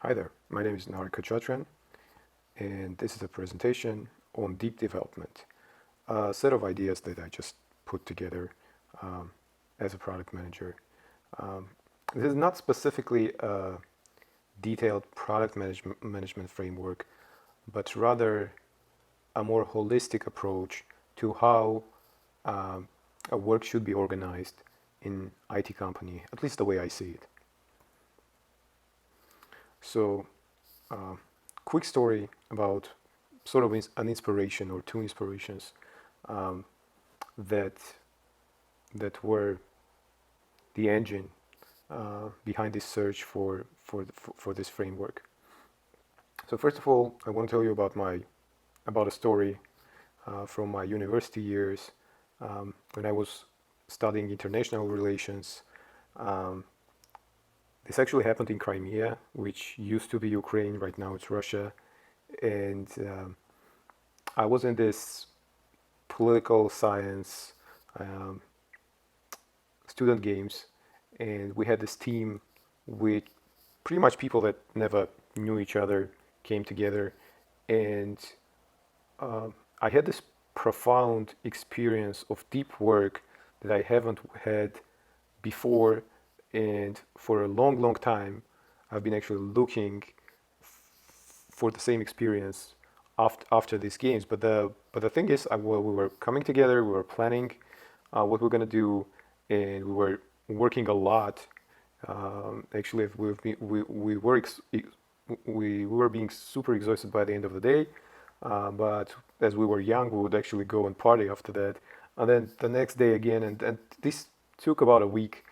Hi there, my name is Narika Chatran, and this is a presentation on deep development, a set of ideas that I just put together um, as a product manager. Um, this is not specifically a detailed product management framework, but rather a more holistic approach to how um, a work should be organized in IT company, at least the way I see it. So, uh, quick story about sort of an inspiration or two inspirations um, that that were the engine behind this search for this framework. So first of all, I want to tell you about a story from my university years when I was studying international relations. Um, this actually happened in Crimea, which used to be Ukraine. Right now, it's Russia, and I was in this political science um, student games, and we had this team with pretty much people that never knew each other came together, and I had this profound experience of deep work that I haven't had before, and for a long, long time, I've been actually looking for the same experience after these games. But the thing is, well, we were coming together, we were planning what we're gonna do, and we were working a lot. Actually, we were being super exhausted by the end of the day. But as we were young, we would actually go and party after that, and then the next day again. And this took about a week,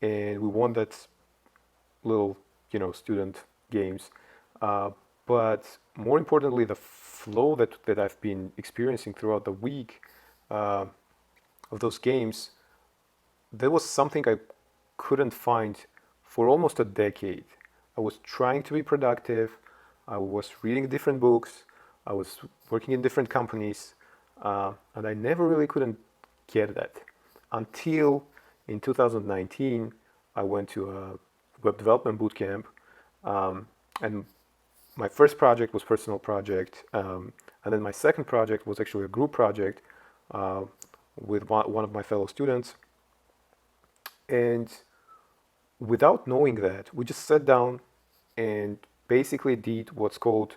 and we won that little, student games. Uh, but more importantly, the flow that I've been experiencing throughout the week uh, of those games, there was something I couldn't find for almost a decade. I was trying to be productive. I was reading different books. I was working in different companies, and I never really couldn't get that until in 2019 I went to a web development bootcamp, and my first project was personal project, and then my second project was actually a group project uh, with one of my fellow students. And without knowing that, we just sat down and basically did what's called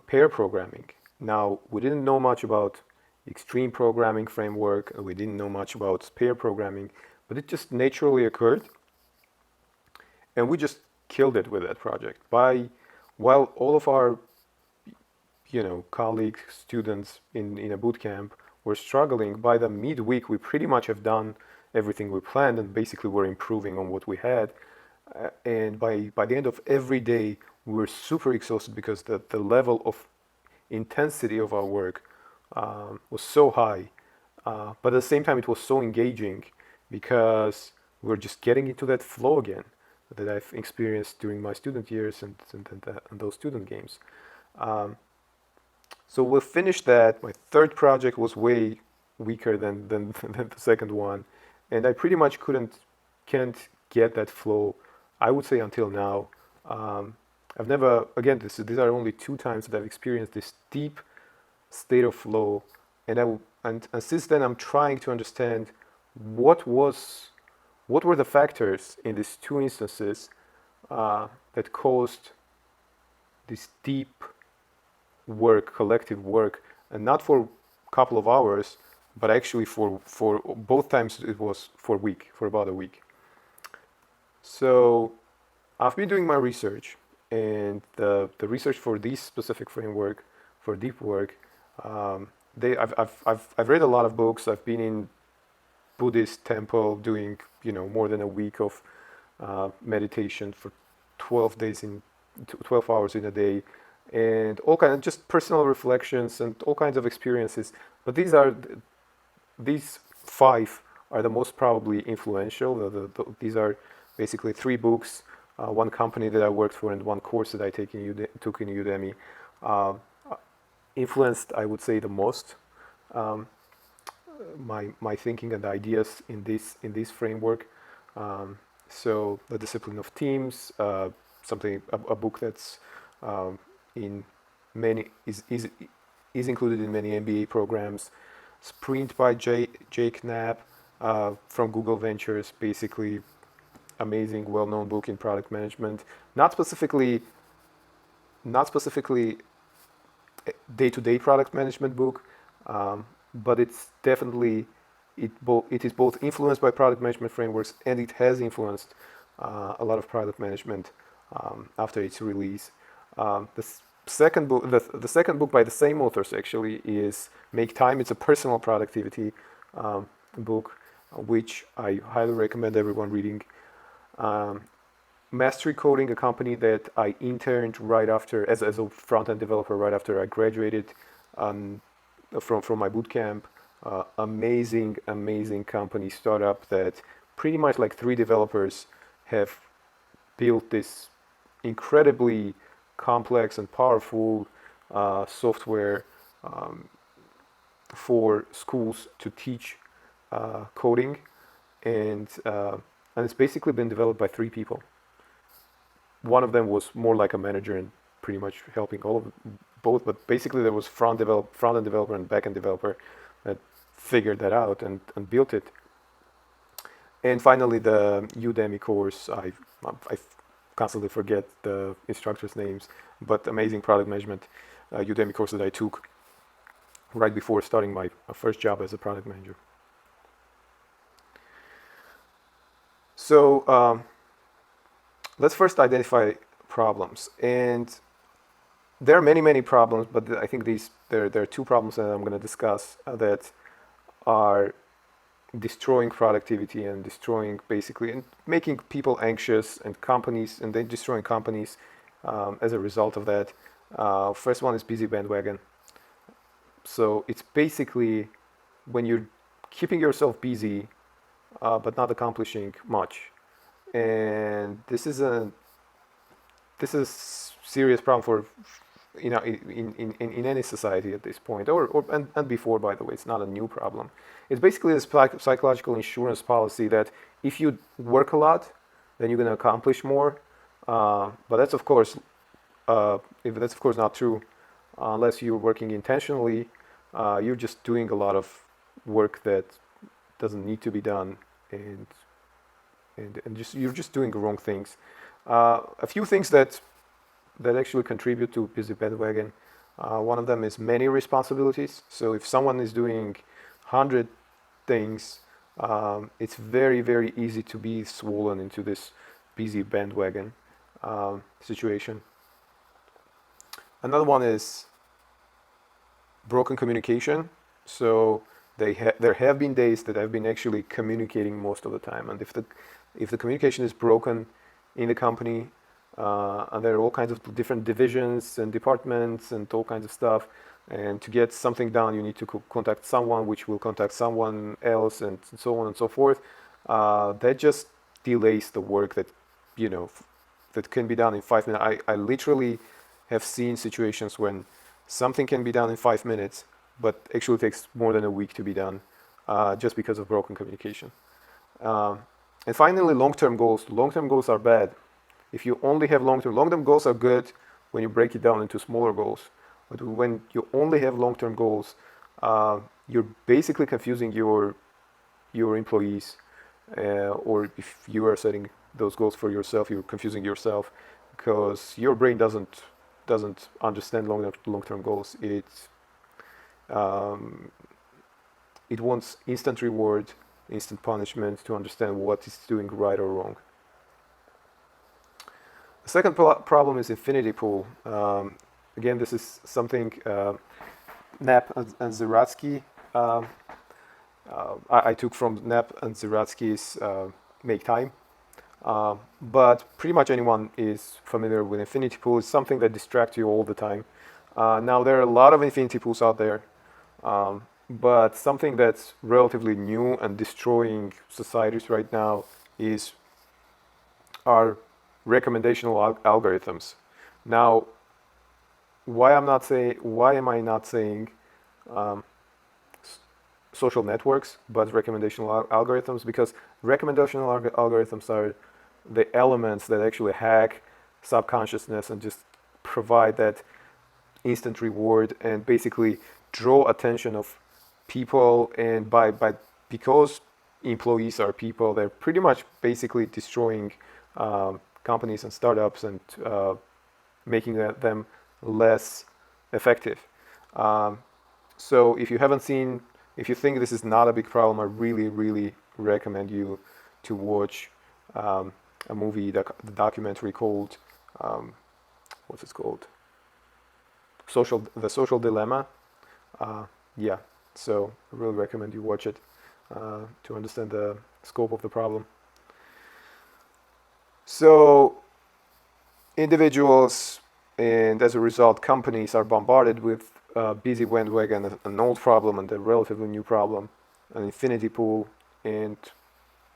pair programming. Now, we didn't know much about extreme programming framework, and we didn't know much about pair programming, but it just naturally occurred, and we just killed it with that project. While all of our colleagues, students in a boot camp were struggling, by the midweek we pretty much have done everything we planned, and basically we're improving on what we had. And by the end of every day, we were super exhausted because the level of intensity of our work was so high. But at the same time, it was so engaging because we were just getting into that flow again that I've experienced during my student years and those student games. Um, so we finished that. My third project was way weaker than the second one, and I pretty much can't get that flow. I would say until now, I've never again. These are only two times that I've experienced this deep state of flow, and and since then I'm trying to understand what was what were the factors in these two instances that caused this deep work, collective work, and not for a couple of hours, but actually for both times it was for about a week. So I've been doing my research, and the research for this specific framework for deep work, I've read a lot of books. I've been in Buddhist temple doing more than a week of meditation for 12 days in 12 hours in a day, and all kind of just personal reflections and all kinds of experiences. But these five are the most probably influential. These are basically three books, one company that I worked for, and one course that I took in Udemy. Uh, Influenced, I would say, the most um, my thinking and ideas in this framework. So the discipline of teams, a book that's in many is included in many MBA programs. Sprint by Jake Knapp from Google Ventures, basically amazing, well-known book in product management. Not specifically day-to-day product management book, but it's definitely it is both influenced by product management frameworks, and it has influenced a lot of product management after its release. The second book by the same authors actually is Make Time. It's a personal productivity book, which I highly recommend everyone reading. Um, Mastery Coding, a company that I interned right after as a front end developer right after I graduated um, from my boot camp. Amazing company startup that pretty much like three developers have built this incredibly complex and powerful software um, for schools to teach coding, and it's basically been developed by three people. One of them was more like a manager and pretty much helping all of both, but basically there was front end developer and back end developer that figured that out and built it. And finally, the Udemy course. I constantly forget the instructors' names, but amazing product management Udemy course that I took right before starting my first job as a product manager. So let's first identify problems, and there are many problems, but I think there are two problems that I'm going to discuss that are destroying productivity and destroying basically and making people anxious and companies, and then destroying companies as a result of that. First one is busy bandwagon. So it's basically when you're keeping yourself busy but not accomplishing much, and this is serious problem for in any society at this point, and before, by the way. It's not a new problem. It's basically a psychological insurance policy that if you work a lot, then you're going to accomplish more. But that's of course not true unless you're working intentionally. You're just doing a lot of work that doesn't need to be done, and just you're just doing the wrong things. A few things that actually contribute to busy bandwagon. One of them is many responsibilities. So if someone is doing 100 things, it's very easy to be swollen into this busy bandwagon situation. Another one is broken communication. So there have been days that I've been actually communicating most of the time, and if the communication is broken in the company, and there are all kinds of different divisions and departments and all kinds of stuff, and to get something done, you need to contact someone, which will contact someone else, and so on and so forth. That just delays the work that can be done in 5 minutes. I literally have seen situations when something can be done in 5 minutes, but actually takes more than a week to be done, just because of broken communication. Um, and finally, long-term goals. Long-term goals are bad. If you only have long-term goals are good when you break it down into smaller goals. But when you only have long-term goals, you're basically confusing your employees, or if you are setting those goals for yourself, you're confusing yourself, because your brain doesn't understand long-term goals. Um, it wants instant reward, instant punishment to understand what it's doing right or wrong. The second problem is infinity pool. Again, this is something Knapp and Zeratsky. I took from Knapp and Zeratsky's Make Time. But pretty much anyone is familiar with infinity pool. It's something that distracts you all the time. Now, there are a lot of infinity pools out there, but something that's relatively new and destroying societies right now is our recommendational algorithms. Now, why am I not saying um, social networks, but recommendational algorithms? Because recommendational algorithms are the elements that actually hack subconsciousness and just provide that instant reward and basically draw attention of people. And by because employees are people, they're pretty much basically destroying companies and startups and making them less effective. Um, so if you think this is not a big problem, I really, really recommend you to watch um, a movie, the documentary called, um, what's it called? The Social Dilemma. Uh, yeah, so I really recommend you watch it to understand the scope of the problem. So individuals and as a result companies are bombarded with busy bandwagon, an old problem and a relatively new problem, an infinity pool, and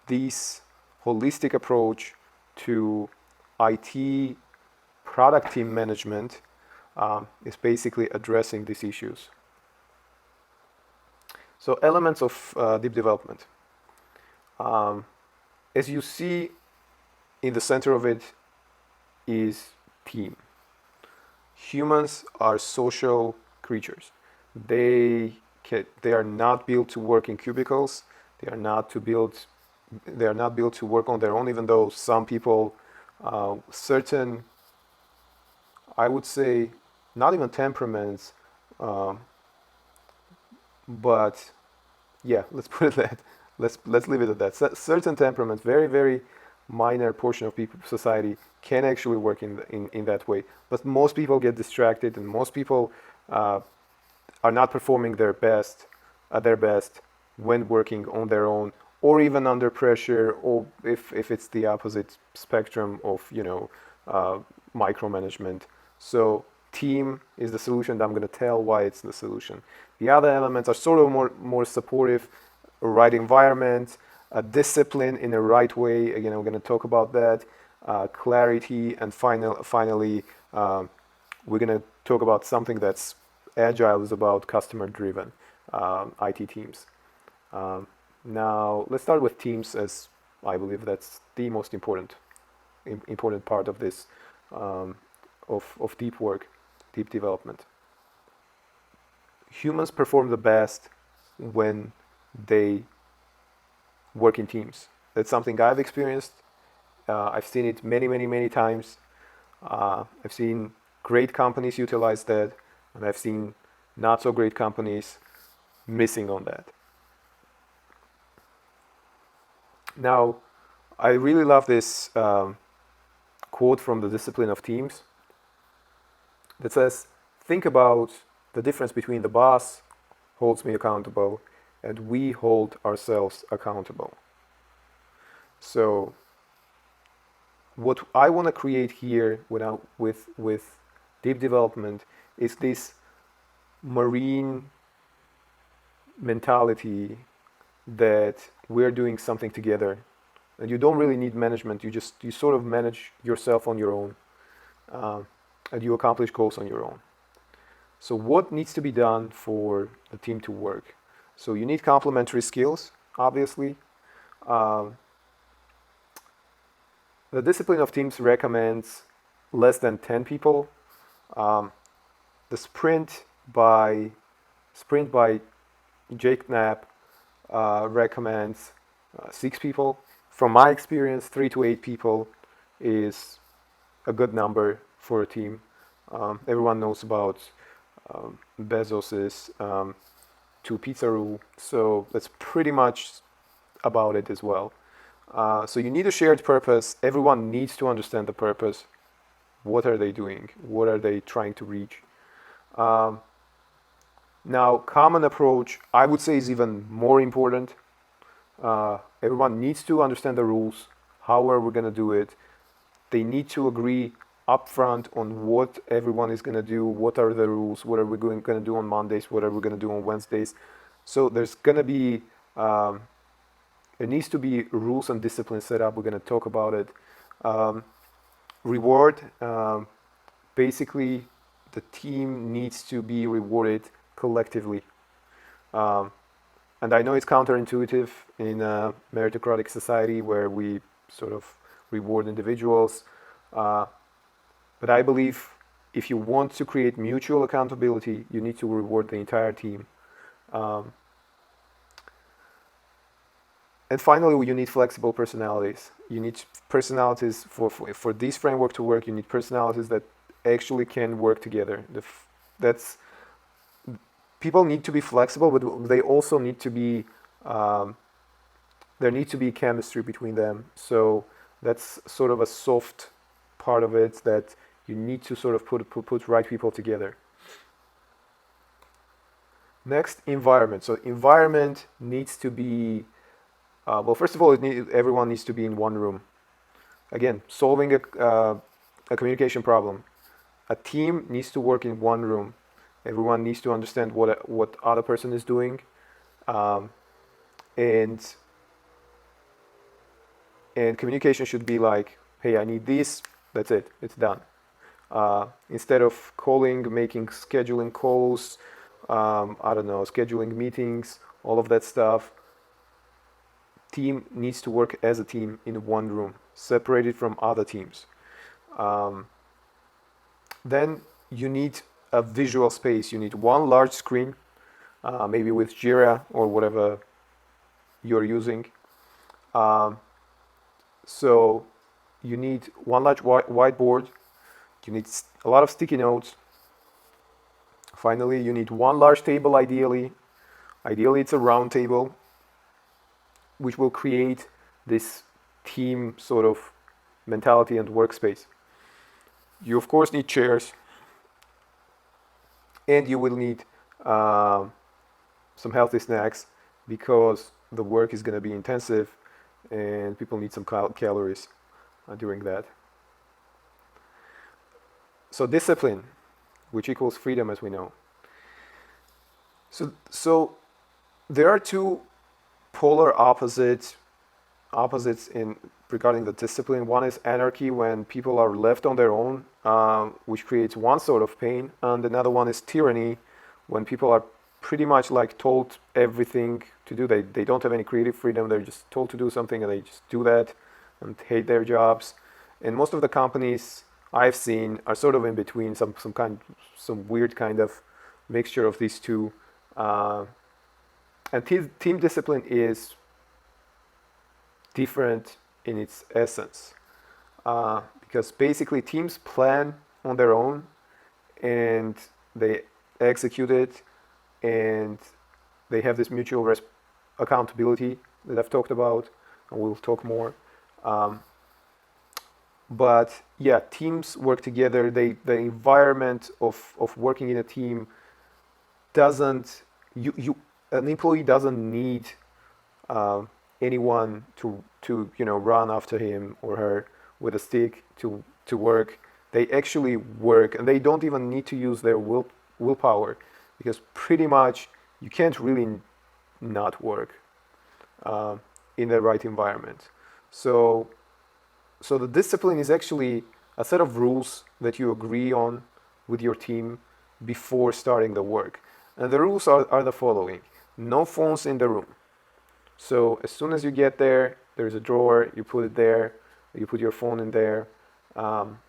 this holistic approach to IT product team management is basically addressing these issues. So elements of deep development. Um, as you see in the center of it is team. Humans are social creatures. They are not built to work in cubicles. They are not to build. They are not built to work on their own. Even though some people, certain, I would say, not even temperaments, um, but yeah, let's put it that. Let's leave it at that. Certain temperaments, very minor portion of people society can actually work in that way. But most people get distracted, and most people uh, are not performing their best when working on their own, or even under pressure, or if it's the opposite spectrum of uh, micromanagement. So team is the solution. I'm going to tell why it's the solution. The other elements are sort of more supportive, a right environment, a discipline in the right way. Again, I'm going to talk about that. Clarity, and finally, we're going to talk about something that's agile, is about customer driven IT teams. Um, Now, let's start with teams, as I believe that's the most important part of this um, of deep work, deep development. Humans perform the best when they work in teams. That's something I've experienced. I've seen it many times. I've seen great companies utilize that, and I've seen not so great companies missing on that. Now, I really love this quote from the Discipline of Teams that says, think about the difference between the boss holds me accountable and we hold ourselves accountable. So what I want to create here with deep development is this marine mentality that we're doing something together, and you don't really need management. You sort of manage yourself on your own, um, and you accomplish goals on your own. So what needs to be done for the team to work? So you need complementary skills, obviously. Um, the Discipline of Teams recommends less than 10 people. Um, the Sprint by Jake Knapp recommends 6 people. From my experience, 3 to 8 people is a good number for a team. Everyone knows about Bezos's 2 pizza rule, so that's pretty much about it as well. So you need a shared purpose. Everyone needs to understand the purpose. What are they doing? What are they trying to reach? Um, Now, common approach, I would say, is even more important. Everyone needs to understand the rules. How are we going to do it? They need to agree upfront on what everyone is going to do. What are the rules? What are we going to do on Mondays? What are we going to do on Wednesdays? So there's going to be, there needs to be rules and discipline set up. We're going to talk about it. Um, Reward, basically, the team needs to be rewarded collectively. Um, and I know it's counterintuitive in a meritocratic society where we sort of reward individuals. Uh, But I believe if you want to create mutual accountability, you need to reward the entire team. Um, and finally, you need flexible personalities. You need personalities for this framework to work. You need personalities that actually can work together. That's people need to be flexible, but they also need to be um, there needs to be chemistry between them. So that's sort of a soft part of it that you need to sort of put right people together. Next, environment. So environment needs to be well. First of all, everyone needs to be in one room. Again, solving a communication problem. A team needs to work in one room. Everyone needs to understand what other person is doing, um, and and communication should be like, hey, I need this. That's it. It's done. Instead of calling, making scheduling calls, I don't know, scheduling meetings, all of that stuff. Team needs to work as a team in one room, separated from other teams. Um, then you need a visual space. You need one large screen, maybe with Jira or whatever you're using. Um, so you need one large whiteboard. You need a lot of sticky notes. Finally, you need one large table ideally. Ideally, it's a round table, which will create this team sort of mentality and workspace. You, of course, need chairs, and you will need um, some healthy snacks because the work is going to be intensive and people need some calories during that. So, discipline, which equals freedom, as we know. So there are two polar opposites in regarding the discipline. One is anarchy when people are left on their own, which creates one sort of pain, and another one is tyranny when people are pretty much like told everything to do. They don't have any creative freedom. They're just told to do something and they just do that and hate their jobs. And most of the companies I've seen are sort of in between, some weird kind of mixture of these two. Uh, and team discipline is different in its essence because basically teams plan on their own and they execute it and they have this mutual accountability that I've talked about and we'll talk more. Um, but yeah, teams work together. The environment of working in a team doesn't you an employee doesn't need um, anyone to run after him or her with a stick to work. They actually work, and they don't even need to use their willpower because pretty much you can't really not work uh, in the right environment. So so the discipline is actually a set of rules that you agree on with your team before starting the work. And the rules are the following: no phones in the room. So as soon as you get there, there's a drawer, you put it there, you put your phone in there. Um,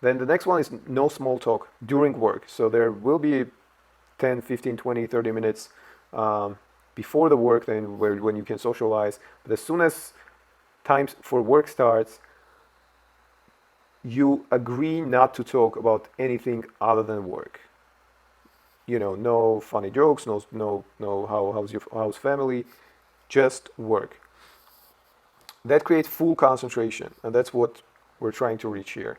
then the next one is no small talk during work. So there will be 10, 15, 20, 30 minutes um, before the work then when you can socialize. But as soon as time for work starts, you agree not to talk about anything other than work. No funny jokes, no how's family, just work. That creates full concentration, and that's what we're trying to reach here.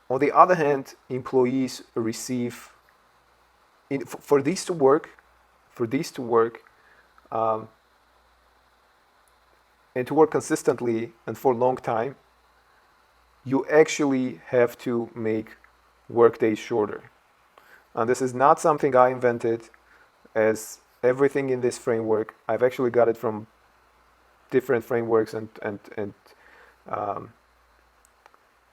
On the other hand, employees receive for these to work, for these to work, um, and to work consistently and for a long time, you actually have to make work days shorter. And this is not something I invented, as everything in this framework, I've actually got it from different frameworks um,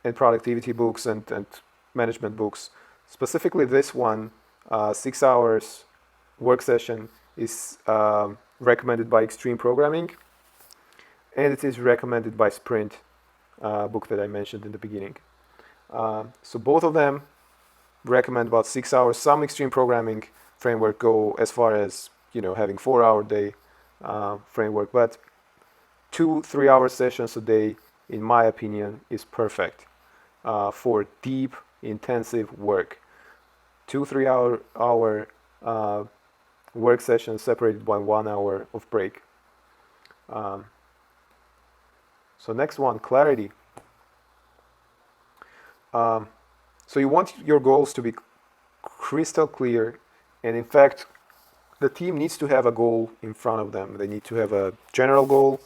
and productivity books and management books. Specifically, this one, 6 hours work session, is recommended by Extreme Programming. and it is recommended by Sprint, book that I mentioned in the beginning. So both of them recommend about 6 hours. Some extreme programming framework go as far as having 4 hour day framework, but 2 3 hour sessions a day, in my opinion, is perfect for deep, intensive work. 2 3 hour work sessions separated by 1 hour of break. Um, so next one, clarity. Um, so you want your goals to be crystal clear, and in fact, the team needs to have a goal in front of them. They need to have a general goal,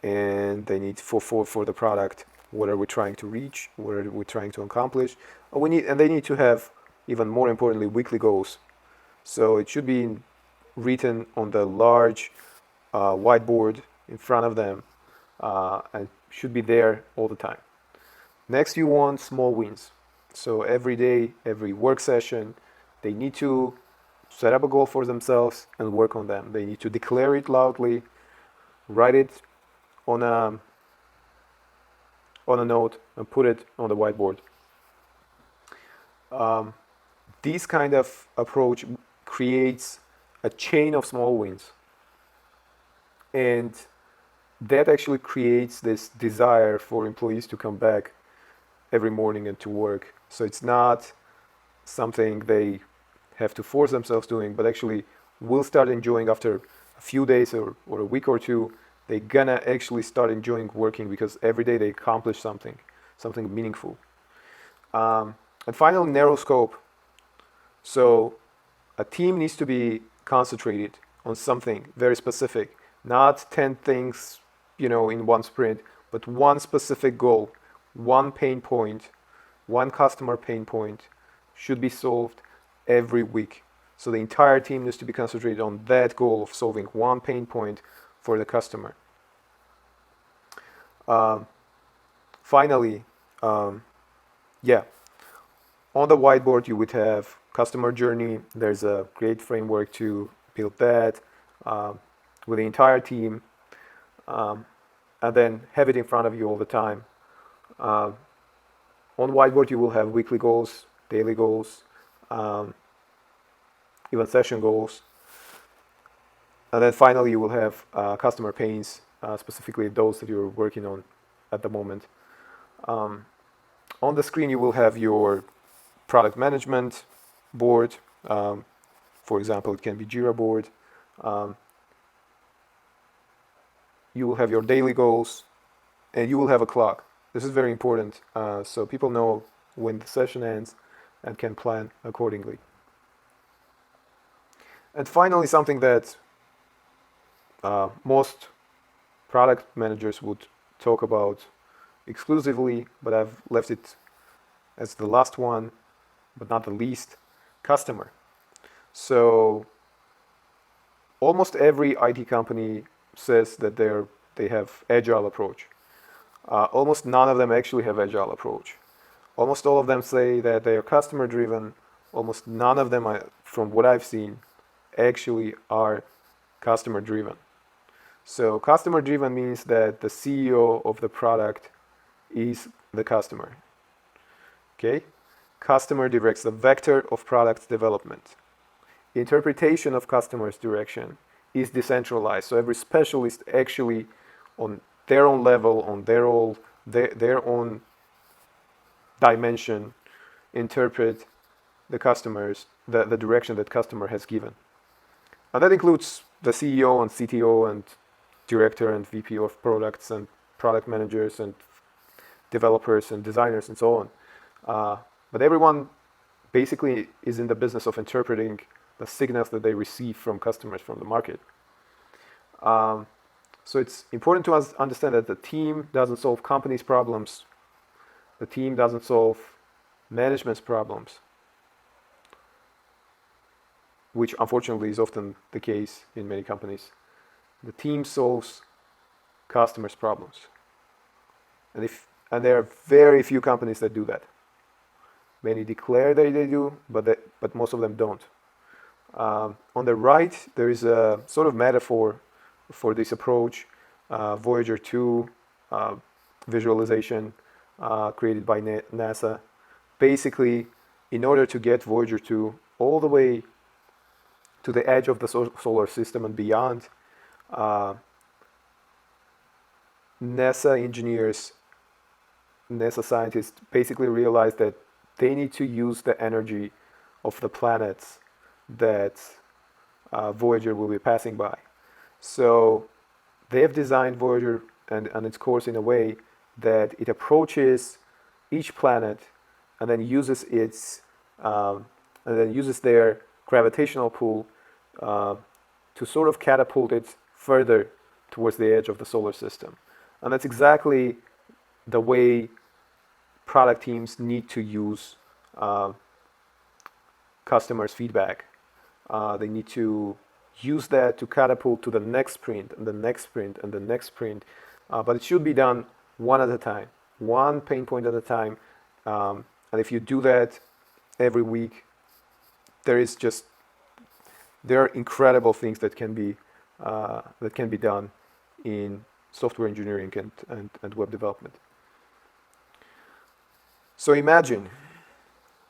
and they need for the product. What are we trying to reach? What are we trying to accomplish? And they need to have, even more importantly, weekly goals. So it should be written on the large whiteboard in front of them, and should be there all the time. Next, you want small wins. So every day, every work session, they need to set up a goal for themselves and work on them. They need to declare it loudly, write it on a note, and put it on the whiteboard. This kind of approach creates a chain of small wins, and that actually creates this desire for employees to come back every morning and to work. So it's not something they have to force themselves doing, but actually will start enjoying after a few days or a week or two. They're gonna actually start enjoying working because every day they accomplish something meaningful. And finally, narrow scope. So a team needs to be concentrated on something very specific, not 10 things, in one sprint, but one specific goal, one pain point, one customer pain point should be solved every week. So the entire team needs to be concentrated on that goal of solving one pain point for the customer. Um, Finally, yeah, on the whiteboard you would have customer journey. There's a great framework to build that with the entire team, and then have it in front of you all the time. Um, on whiteboard you will have weekly goals, daily goals, um, even session goals, and then finally you will have customer pains, specifically those that you're working on at the moment. Um, on the screen you will have your product management board. For example, it can be Jira board. Um, you will have your daily goals, and you will have a clock. This is very important, so people know when the session ends and can plan accordingly. And finally, something that most product managers would talk about exclusively, but I've left it as the last one, but not the least, customer. So almost every IT company says that they have agile approach. Almost none of them actually have agile approach. Almost all of them say that they are customer driven. Almost none of them, from what I've seen, actually are customer driven. So customer driven means that the CEO of the product is the customer. Okay? Customer directs the vector of product development. Interpretation of customer's direction is decentralized. So every specialist actually, on their own level, on their own dimension, interpret the direction that customer has given. And that includes the CEO and CTO and director and VP of products and product managers and developers and designers and so on. But everyone basically is in the business of interpreting the signals that they receive from customers from the market. So it's important to understand that the team doesn't solve companies' problems. The team doesn't solve management's problems, which unfortunately is often the case in many companies. The team solves customers' problems. And there are very few companies that do that. Many declare that they do, but most of them don't. On the right, there is a sort of metaphor for this approach. Voyager 2 uh, visualization created by NASA. Basically, in order to get Voyager 2 all the way to the edge of the solar system and beyond, uh, NASA engineers, NASA scientists basically realized that they need to use the energy of the planets that Voyager will be passing by. So they have designed Voyager and its course in a way that it approaches each planet and then uses its and then uses their gravitational pull uh, to sort of catapult it further towards the edge of the solar system. And that's exactly the way product teams need to use uh, customers' feedback. They need to use that to catapult to the next sprint and the next sprint and the next sprint. But it should be done one at a time, one pain point at a time. And if you do that every week, there is just there are incredible things that can be done in software engineering and web development. So imagine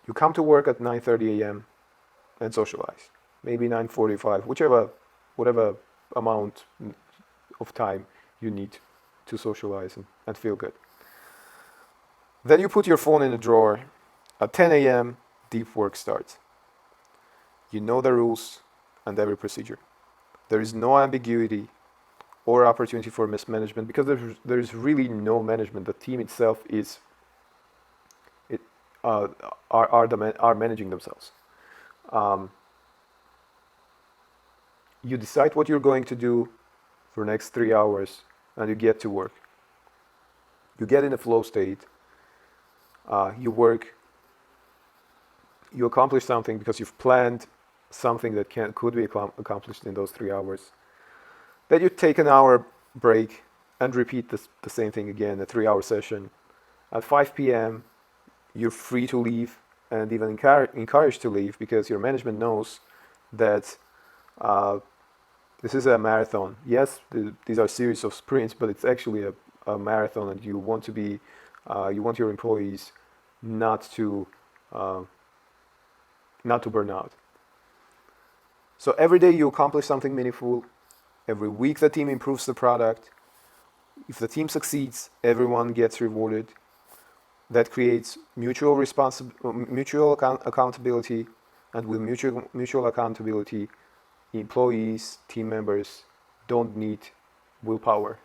you come to work at 9:30 a.m. and socialize, maybe 9:45, whatever amount of time you need to socialize and feel good. Then you put your phone in a drawer. At 10 a.m., deep work starts. You know the rules and every procedure. There is no ambiguity or opportunity for mismanagement because there's really no management. The team itself is it are managing themselves. Um, you decide what you're going to do for the next 3 hours, and you get to work. You get in a flow state. You work. You accomplish something because you've planned something that could be accomplished in those 3 hours. Then you take an hour break and repeat the same thing again, a 3 hour session. At 5 p.m., you're free to leave and even encouraged to leave because your management knows that uh, this is a marathon. Yes, these are series of sprints, but it's actually a marathon, and you want your employees not to uh, not to burn out. So every day you accomplish something meaningful. Every week the team improves the product. If the team succeeds, everyone gets rewarded. That creates mutual accountability, and with mutual accountability, employees, team members don't need willpower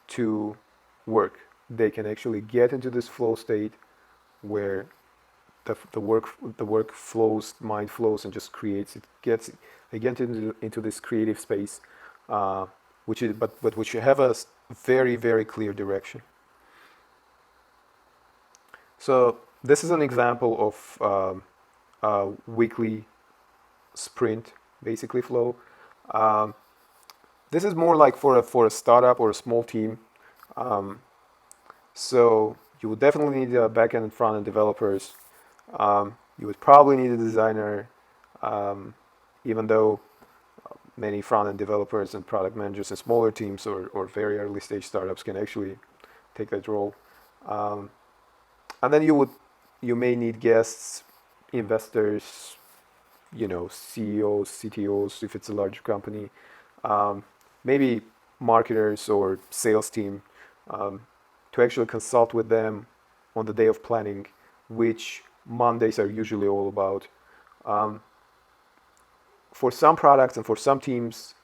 to work. They can actually get into this flow state where the work flows, mind flows, and just creates. It gets they get into this creative space, uh, which is but which have a very clear direction. So this is an example of a weekly sprint, basically flow. Um, this is more like for a startup or a small team. Um, so you would definitely need backend and front end developers. You would probably need a designer, um, even though many front end developers and product managers in smaller teams or very early stage startups can actually take that role. Um, and then you may need guests, investors, CEOs, CTOs if it's a larger company, um, maybe marketers or sales team um, to actually consult with them on the day of planning, which Mondays are usually all about. Um, for some products and for some teams,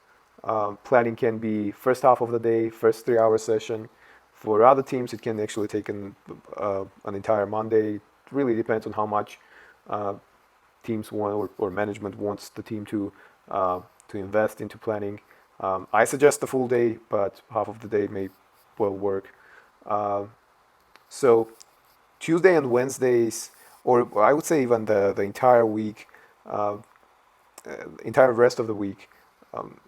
planning can be first half of the day, first 3 hour session. For other teams, it can actually take an entire Monday. It really depends on how much uh, teams want or management wants the team to invest into planning. I suggest the full day, but half of the day may well work. Uh, so Tuesday and Wednesdays, or I would say even the entire week, uh, entire rest of the week, um,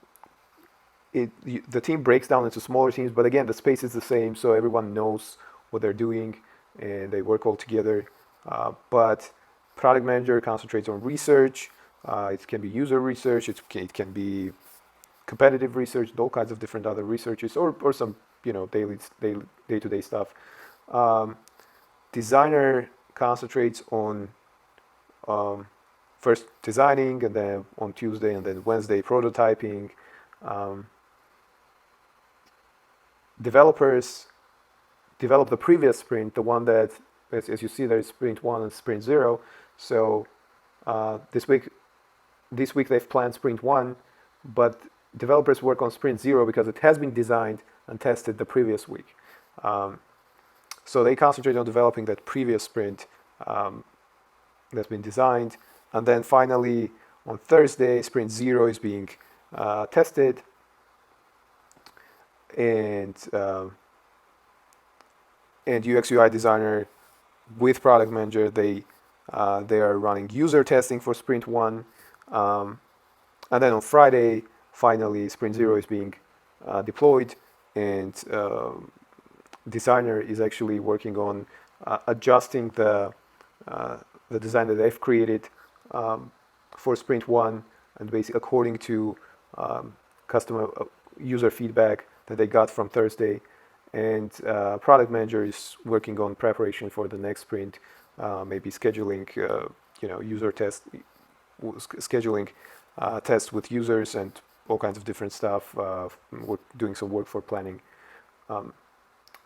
the team breaks down into smaller teams. But again, the space is the same, so everyone knows what they're doing and they work all together. But product manager concentrates on research. It can be user research. It can be competitive research, all kinds of different other researches, or some daily day-to-day stuff. Um, Designer concentrates on first designing, and then on Tuesday and then Wednesday prototyping. Um, Developers develop the previous sprint, the one that, as you see, there is sprint one and sprint zero. So this week they've planned sprint one, but developers work on sprint zero because it has been designed and tested the previous week. So they concentrate on developing that previous sprint that's been designed, and then finally on Thursday, sprint zero is being tested, and UX UI designer with product manager, they are running user testing for sprint one, and then on Friday, finally, sprint zero is being deployed, and designer is actually working on adjusting the design that they've created for sprint one, and basically according to customer user feedback that they got from Thursday. And product manager is working on preparation for the next sprint, maybe scheduling, user test, scheduling tests with users and all kinds of different stuff. We're doing some work for planning.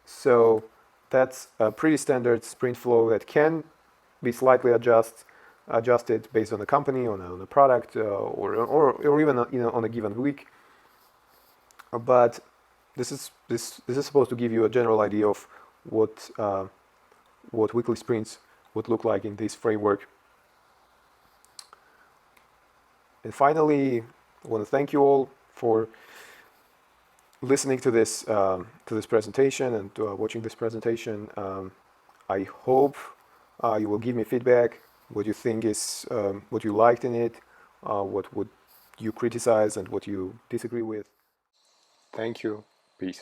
So that's a pretty standard sprint flow that can be slightly adjusted based on the company, on a product, or even on a given week. But this is supposed to give you a general idea of what weekly sprints would look like in this framework. And finally, I want to thank you all for listening to this presentation and watching this presentation. I hope you will give me feedback. What you think is what you liked in it, what would you criticize, and what you disagree with. Thank you. Peace.